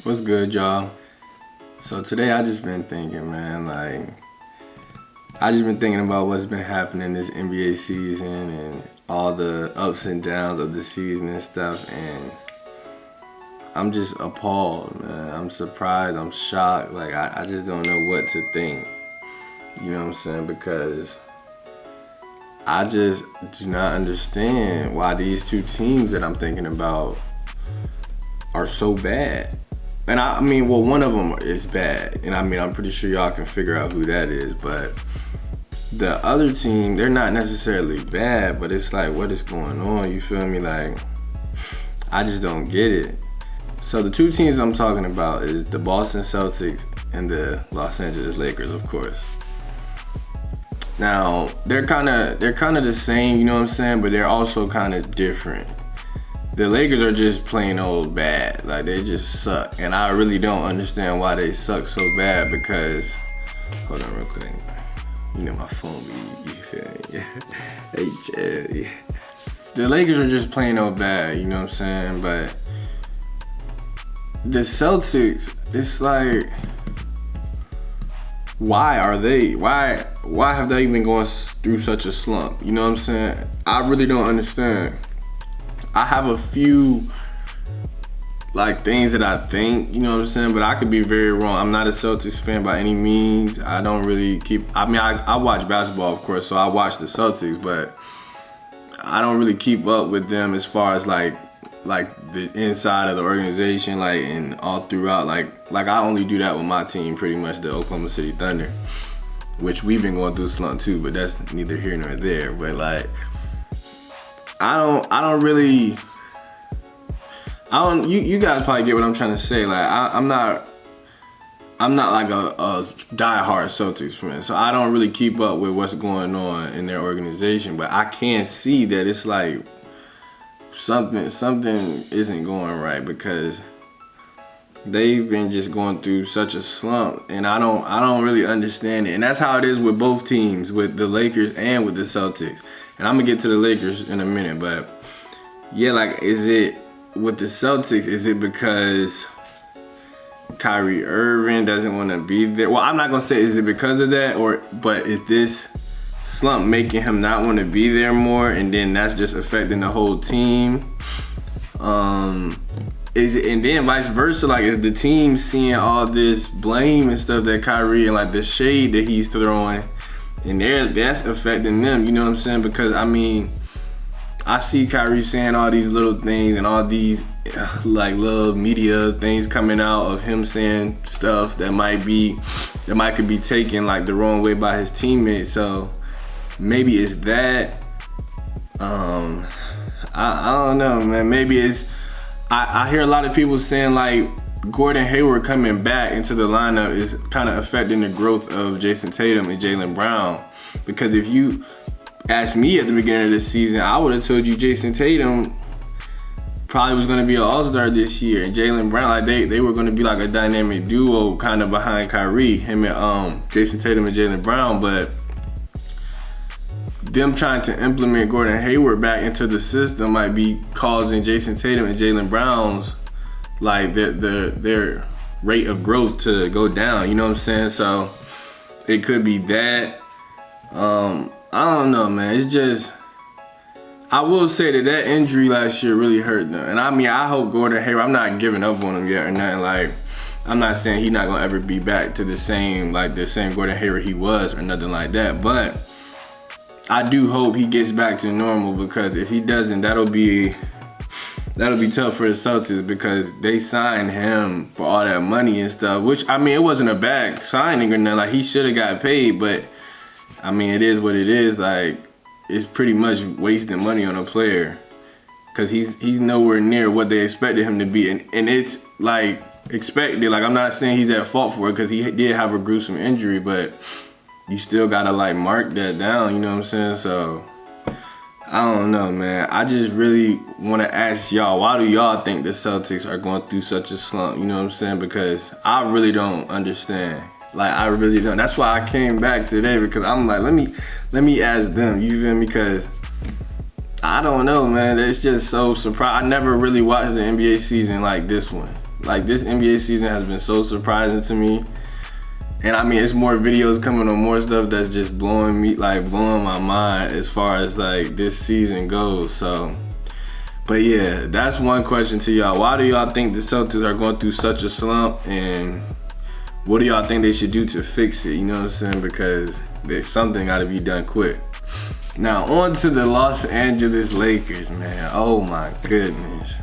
What's good, y'all? So today I just been thinking, man, I just been thinking about what's been happening this NBA season and all the ups and downs of the season and stuff, and I'm just appalled, man. I'm surprised, I'm shocked, I just don't know what to think. You know what I'm saying? Because I just do not understand why these two teams that I'm thinking about are so bad. And I mean, well, one of them is bad. And I mean, I'm pretty sure y'all can figure out who that is. But the other team, they're not necessarily bad, but it's like, what is going on? You feel me? Like, I just don't get it. So the two teams I'm talking about is the Boston Celtics and the Los Angeles Lakers, of course. Now, they're kind of the same, you know what I'm saying? But they're also kind of different. The Lakers are just plain old bad. Like, they just suck. And I really don't understand why they suck so bad because... Hold on real quick. You know my phone be... You feel me? Hey, Chad. Yeah. The Lakers are just plain old bad, you know what I'm saying? But... the Celtics, it's like... Why are they? Why have they been going through such a slump? You know what I'm saying? I really don't understand. I have a few things that I think, you know what I'm saying, but I could be very wrong. I'm not a Celtics fan by any means. I don't really I watch basketball, of course, so I watch the Celtics, but I don't really keep up with them as far as like the inside of the organization, and all throughout. Like I only do that with my team, pretty much, the Oklahoma City Thunder, which we've been going through a slump too, but that's neither here nor there. But you guys probably get what I'm trying to say. I'm not like a diehard Celtics fan, so I don't really keep up with what's going on in their organization, but I can see that it's like something isn't going right because they've been just going through such a slump, and I don't really understand it. And that's how it is with both teams, with the Lakers and with the Celtics. And I'm gonna get to the Lakers in a minute, but yeah, is it with the Celtics? Is it because Kyrie Irving doesn't want to be there? Well, I'm not gonna say is it because of that, but is this slump making him not want to be there more, and then that's just affecting the whole team? Is it, and then vice versa? Is the team seeing all this blame and stuff that Kyrie and the shade that he's throwing, and that's affecting them? You know what I'm saying? Because I mean, I see Kyrie saying all these little things and all these little media things coming out of him saying stuff that could be taken the wrong way by his teammates. So maybe it's that. I don't know, man. Maybe it's. I hear a lot of people saying Gordon Hayward coming back into the lineup is kind of affecting the growth of Jason Tatum and Jaylen Brown. Because if you asked me at the beginning of the season, I would have told you Jason Tatum probably was going to be an all-star this year, and Jaylen Brown, they were going to be a dynamic duo kind of behind Kyrie, him and Jason Tatum and Jaylen Brown. But them trying to implement Gordon Hayward back into the system might be causing Jason Tatum and Jaylen Brown's their rate of growth to go down. You know what I'm saying? So it could be that. I don't know, man. It's just, I will say that injury last year really hurt them. And I mean, I hope Gordon Hayward, I'm not giving up on him yet or nothing. I'm not saying he's not gonna ever be back to the same Gordon Hayward he was or nothing like that. But I do hope he gets back to normal, because if he doesn't, that'll be tough for the Celtics, because they signed him for all that money and stuff, which, I mean, it wasn't a bad signing or nothing. He should have got paid, but I mean, it is what it is. It's pretty much wasting money on a player, because he's nowhere near what they expected him to be, and it's expected. I'm not saying he's at fault for it, because he did have a gruesome injury, but you still gotta mark that down, you know what I'm saying? So I don't know, man. I just really want to ask y'all, why do y'all think the Celtics are going through such a slump? You know what I'm saying? Because I really don't understand. I really don't. That's why I came back today, because I'm let me ask them. You feel me? Because I don't know, man. It's just so surprising. I never really watched the NBA season like this one. Like, this NBA season has been so surprising to me. And I mean, it's more videos coming on more stuff that's just blowing my mind as far as like this season goes. So, but yeah, that's one question to y'all. Why do y'all think the Celtics are going through such a slump? And what do y'all think they should do to fix it? You know what I'm saying? Because there's something got to be done quick. Now, on to the Los Angeles Lakers, man. Oh my goodness.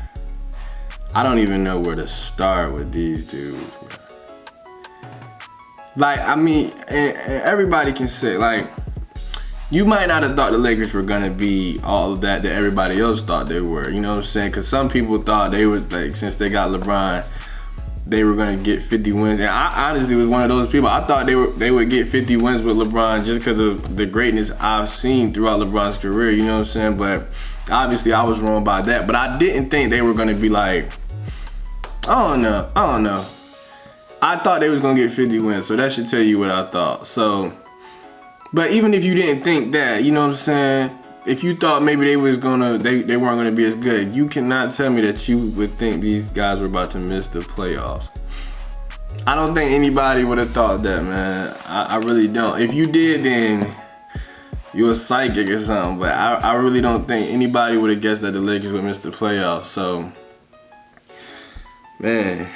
I don't even know where to start with these dudes, man. Like, I mean, and everybody can say, like, you might not have thought the Lakers were going to be all of that everybody else thought they were. You know what I'm saying? Because some people thought they were, like, since they got LeBron, they were going to get 50 wins. And I honestly was one of those people. I thought they would get 50 wins with LeBron just because of the greatness I've seen throughout LeBron's career. You know what I'm saying? But obviously I was wrong by that. But I didn't think they were going to be like, I don't know. I thought they was going to get 50 wins. So that should tell you what I thought. So, but even if you didn't think that, you know what I'm saying? If you thought maybe they weren't gonna be as good, you cannot tell me that you would think these guys were about to miss the playoffs. I don't think anybody would have thought that, man. I really don't. If you did, then you're a psychic or something. But I really don't think anybody would have guessed that the Lakers would miss the playoffs. So, man,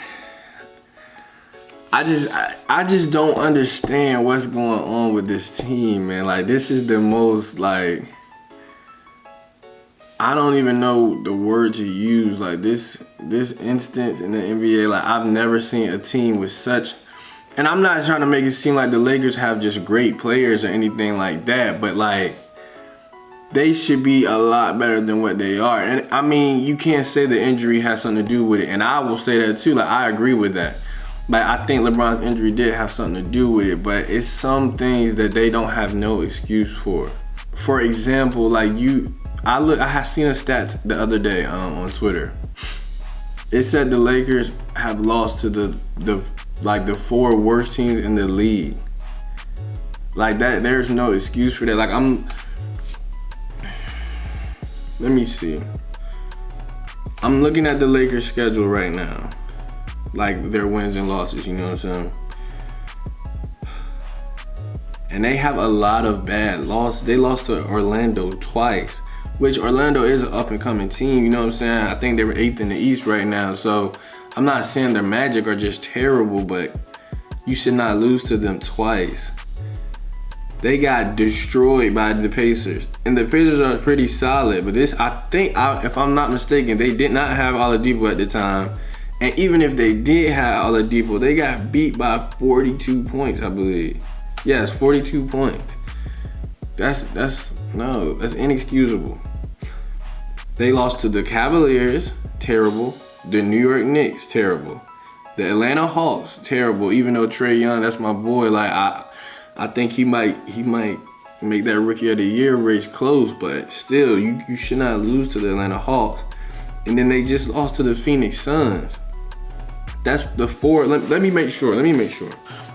I just don't understand what's going on with this team, man. Like, this is the most, like, I don't even know the word to use. Like, this instance in the NBA, like, I've never seen a team with such, and I'm not trying to make it seem like the Lakers have just great players or anything like that, but, like, they should be a lot better than what they are. And, I mean, you can't say the injury has something to do with it, and I will say that too. Like, I agree with that. Like, I think LeBron's injury did have something to do with it, but it's some things that they don't have no excuse for. For example, like, I had seen a stat the other day on Twitter. It said the Lakers have lost to the 4 worst teams in the league. Like, that, there's no excuse for that. Like, let me see. I'm looking at the Lakers schedule right now. Like, their wins and losses, you know what I'm saying? And they have a lot of bad losses. They lost to Orlando twice, which Orlando is an up-and-coming team, you know what I'm saying? I think they were 8th in the East right now, so I'm not saying their Magic are just terrible, but you should not lose to them twice. They got destroyed by the Pacers, and the Pacers are pretty solid, but this, I think, if I'm not mistaken, they did not have Oladipo at the time. And even if they did have Oladipo, they got beat by 42 points, I believe. Yes, 42 points. That's inexcusable. They lost to the Cavaliers, terrible. The New York Knicks, terrible. The Atlanta Hawks, terrible. Even though Trae Young, that's my boy. Like, I think he might make that Rookie of the Year race close, but still, you should not lose to the Atlanta Hawks. And then they just lost to the Phoenix Suns. That's the 4. Let me make sure.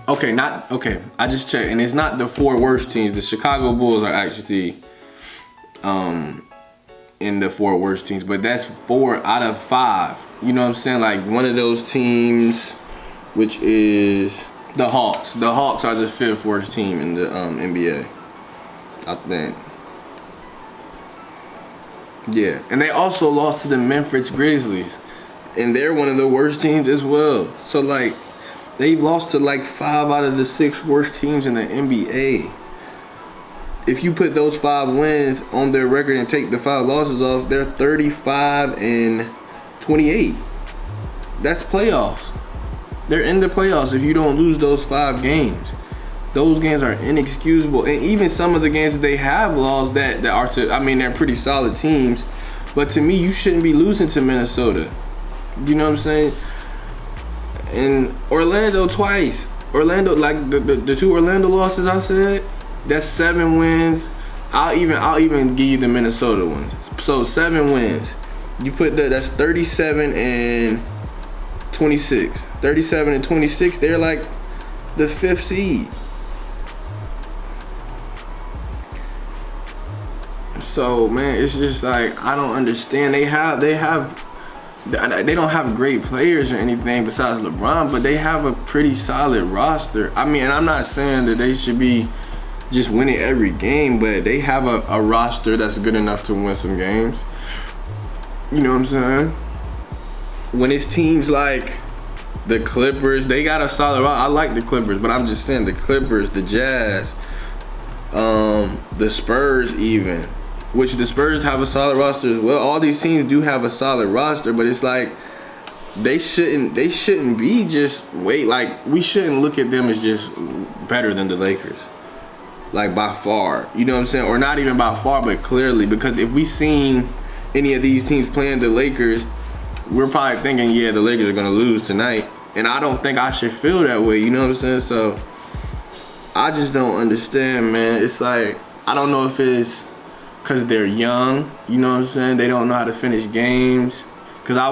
Okay, I just checked, and it's not the 4 worst teams. The Chicago Bulls are actually in the 4 worst teams, but that's 4 out of 5. You know what I'm saying? Like, one of those teams, which is the Hawks. The Hawks are the 5th worst team in the NBA, I think. Yeah, and they also lost to the Memphis Grizzlies, and they're one of the worst teams as well. So, like, they've lost to like 5 out of the 6 worst teams in the NBA. If you put those 5 wins on their record and take the 5 losses off, they're 35-28. That's playoffs. They're in the playoffs if you don't lose those 5 games. Those games are inexcusable. And even some of the games that they have lost that are they're pretty solid teams. But to me, you shouldn't be losing to Minnesota. You know what I'm saying? And Orlando twice. Orlando, like the 2 Orlando losses I said, that's 7 wins. I'll even give you the Minnesota ones. So 7 wins. You put that's 37 and 26. 37 and 26, they're like the 5th seed. So, man, it's just like, I don't understand. They have they don't have great players or anything besides LeBron, but they have a pretty solid roster. I mean, and I'm not saying that they should be just winning every game, but they have a roster that's good enough to win some games. You know what I'm saying? When it's teams like the Clippers, they got a solid roster. I like the Clippers, but I'm just saying the Clippers, the Jazz, the Spurs even, which the Spurs have a solid roster as well. All these teams do have a solid roster, but it's like they shouldn't be just like we shouldn't look at them as just better than the Lakers. Like by far, you know what I'm saying? Or not even by far, but clearly. Because if we seen any of these teams playing the Lakers, we're probably thinking, yeah, the Lakers are gonna lose tonight. And I don't think I should feel that way, you know what I'm saying? So I just don't understand, man. It's like, I don't know if it's because they're young, you know what I'm saying? They don't know how to finish games. Because I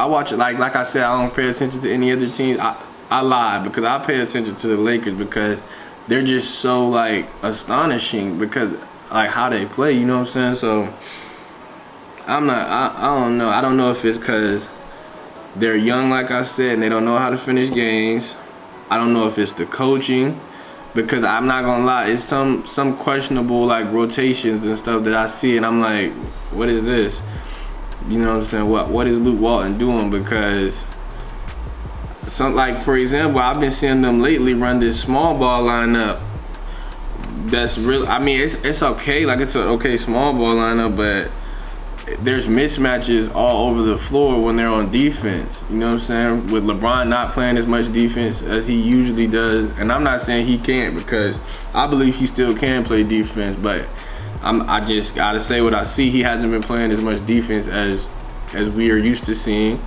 watch it, like I said, I don't pay attention to any other teams. I lie because I pay attention to the Lakers because they're just so like astonishing because like how they play, you know what I'm saying? So I don't know. I don't know if it's because they're young, like I said, and they don't know how to finish games. I don't know if it's the coaching because I'm not gonna lie, it's some questionable like rotations and stuff that I see, and I'm like, what is this? You know what I'm saying? What is Luke Walton doing? Because like for example, I've been seeing them lately run this small ball lineup. That's real. I mean, it's okay. Like it's an okay small ball lineup, but there's mismatches all over the floor when they're on defense. You know what I'm saying? With LeBron not playing as much defense as he usually does, and I'm not saying he can't because I believe he still can play defense, but I just gotta say what I see. He hasn't been playing as much defense as we are used to seeing.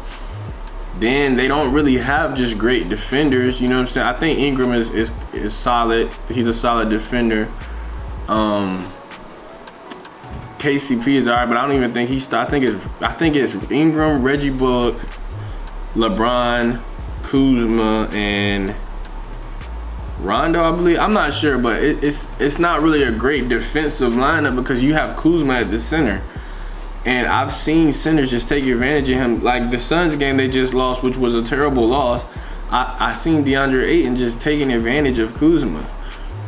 Then they don't really have just great defenders, you know what I'm saying? I think Ingram is solid. He's a solid defender. KCP is alright, but I don't even think I think it's Ingram, Reggie Bullock, LeBron, Kuzma, and Rondo, I believe. I'm not sure, but it's not really a great defensive lineup because you have Kuzma at the center. And I've seen centers just take advantage of him. Like the Suns game they just lost, which was a terrible loss. I seen DeAndre Ayton just taking advantage of Kuzma,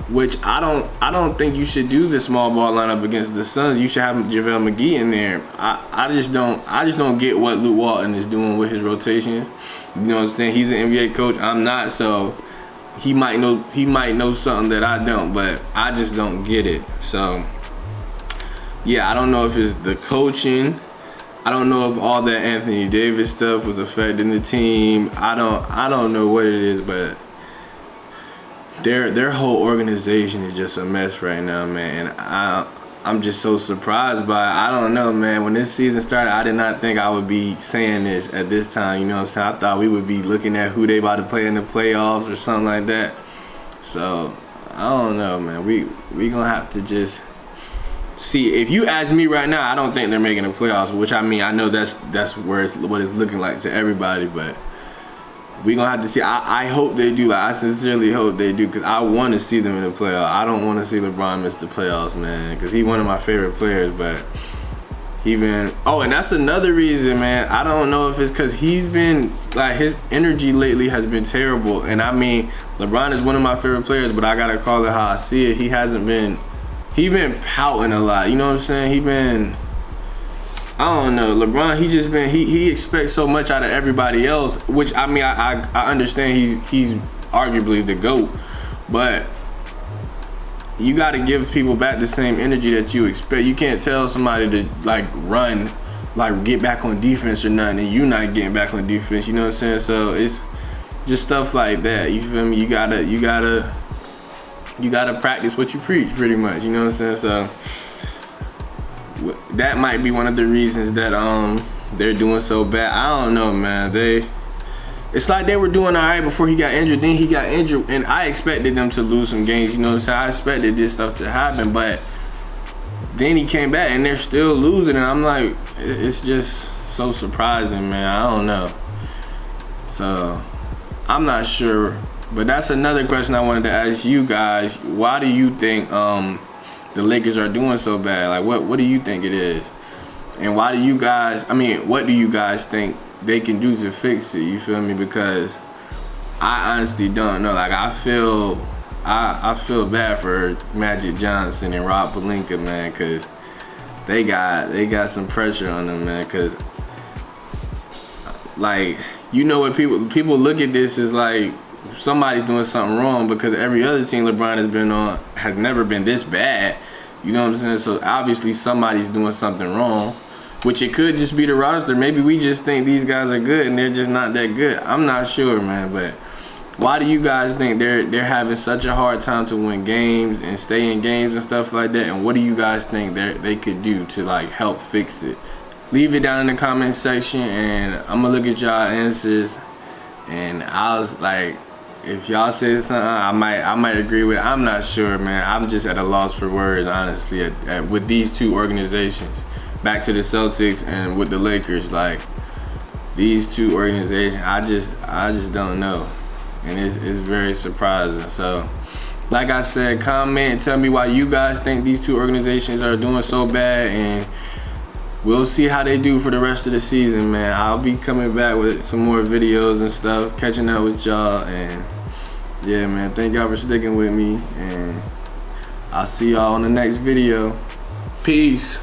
which I don't think you should do the small ball lineup against the Suns. You should have JaVale McGee in there. I just don't get what Luke Walton is doing with his rotation. You know what I'm saying? He's an NBA coach. I'm not, so he might know something that I don't, but I just don't get it. So yeah, I don't know if it's the coaching. I don't know if all that Anthony Davis stuff was affecting the team. I don't know what it is, but their whole organization is just a mess right now, man. And I'm just so surprised by it. I don't know, man. When this season started, I did not think I would be saying this at this time. You know what I'm saying? I thought we would be looking at who they about to play in the playoffs or something like that. So I don't know, man. We gonna have to just see. If you ask me right now, I don't think they're making the playoffs. Which I mean, I know that's what it's looking like to everybody, but we gonna have to see. I hope they do. Like I sincerely hope they do, because I want to see them in the playoffs. I don't want to see LeBron miss the playoffs, man, because he's one of my favorite players. But he been. Oh, and that's another reason, man. I don't know if it's because he's been like his energy lately has been terrible. And I mean, LeBron is one of my favorite players, but I gotta call it how I see it. He hasn't been. He been pouting a lot. You know what I'm saying? He been. I don't know, LeBron. He just been. He expects so much out of everybody else. Which I mean, I understand. He's arguably the GOAT, but you got to give people back the same energy that you expect. You can't tell somebody to like run, like get back on defense or nothing, and you not getting back on defense. You know what I'm saying? So it's just stuff like that. You feel me? You gotta practice what you preach, pretty much. You know what I'm saying? So that might be one of the reasons that they're doing so bad. I don't know, man. It's like they were doing all right before he got injured. Then he got injured, and I expected them to lose some games. You know what I'm saying? I expected this stuff to happen, but then he came back, and they're still losing. And I'm like, it's just so surprising, man. I don't know. So I'm not sure. But that's another question I wanted to ask you guys. Why do you think the Lakers are doing so bad? Like, what do you think it is? And why do you guys, what do you guys think they can do to fix it? You feel me? Because I honestly don't know. Like, I feel bad for Magic Johnson and Rob Pelinka, man, because they got some pressure on them, man. Because, like, you know what, people look at this as like somebody's doing something wrong, because every other team LeBron has been on has never been this bad. You know what I'm saying? So obviously somebody's doing something wrong, which it could just be the roster. Maybe we just think these guys are good and they're just not that good. I'm not sure, man. But why do you guys think they're having such a hard time to win games and stay in games and stuff like that? And what do you guys think they could do to like help fix it? Leave it down in the comment section, and I'm gonna look at y'all answers. And I was like, if y'all say something, I might agree with it. I'm not sure, man. I'm just at a loss for words, honestly, with these two organizations. Back to the Celtics and with the Lakers, like, these two organizations, I just don't know. And it's very surprising. So, like I said, comment and tell me why you guys think these two organizations are doing so bad, and we'll see how they do for the rest of the season, man. I'll be coming back with some more videos and stuff, catching up with y'all. And yeah, man, thank y'all for sticking with me, and I'll see y'all on the next video. Peace.